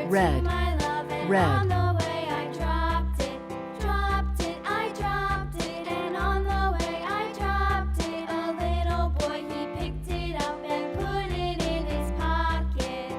red, red. And on the way I dropped it. A little boy, he picked it up and put it in his pocket.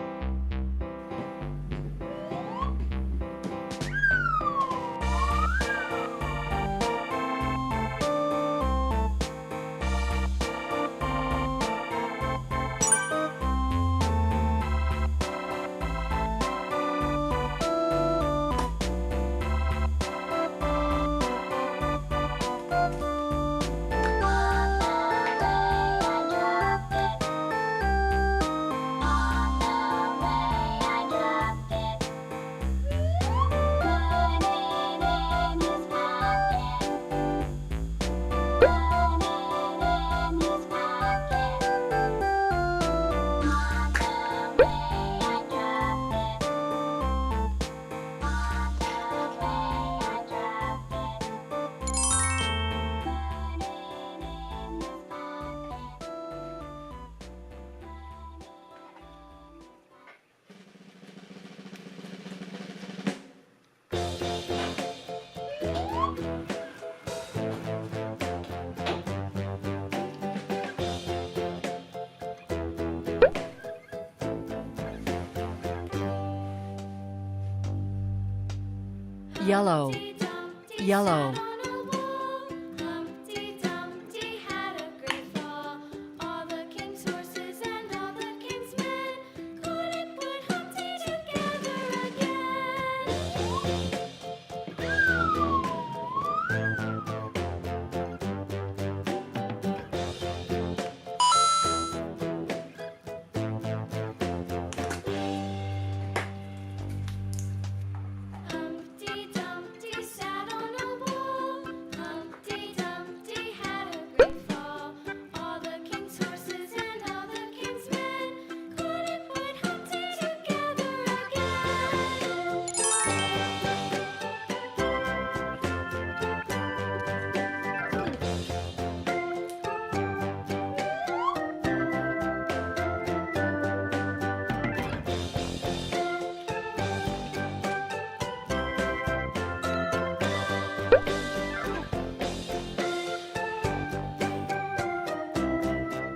Yellow, yellow. Humpty Dumpty had a great fall. All the king's horses and all the king's men couldn't put Humpty together again. Humpty Dumpty sat on a wall. Humpty Dumpty had a great fall. All the king's horses and all the king's men couldn't put Humpty together again.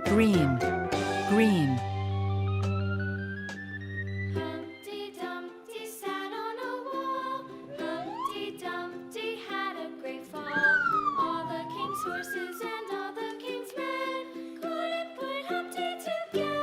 Green, green. Humpty Dumpty sat on a wall. Humpty Dumpty had a great fall. All the king's horses and all the king's men couldn't put Humpty together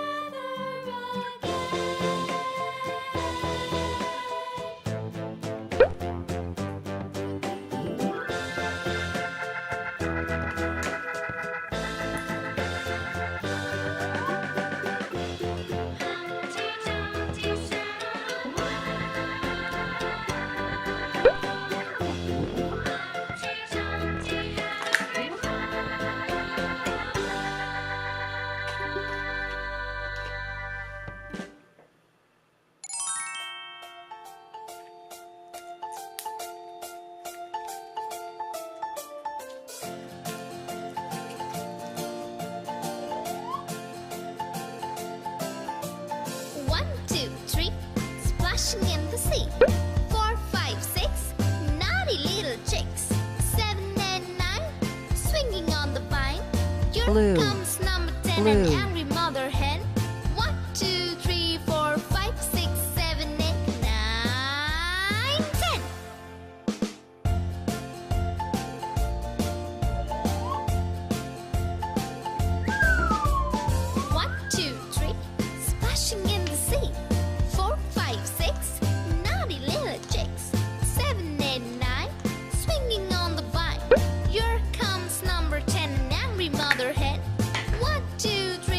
One, two, three, splashing in the sea. 4, 5, 6, naughty little chicks. 7 and 9, swinging on the vine. Here Blue. comes number 10, an Blue. angry mother hen. 1, 2, 3, 4, 5, 6, 7, 8, 9, 10. One, two, three, splashing in the sea. 4, 5, 6, naughty little chicks. 7, 8, 9, swinging on the vine. Here comes number 10, an angry mother hen. 1, 2, 3.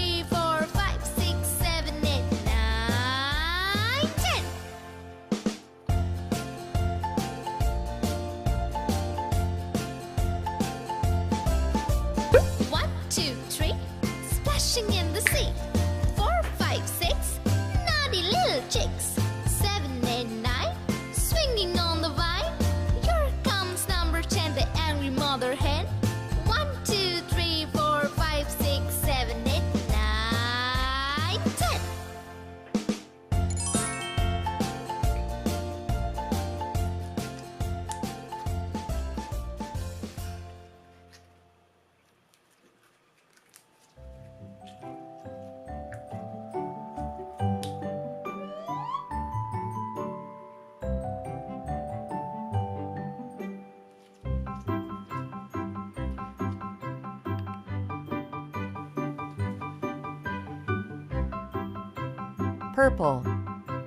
purple,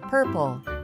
purple.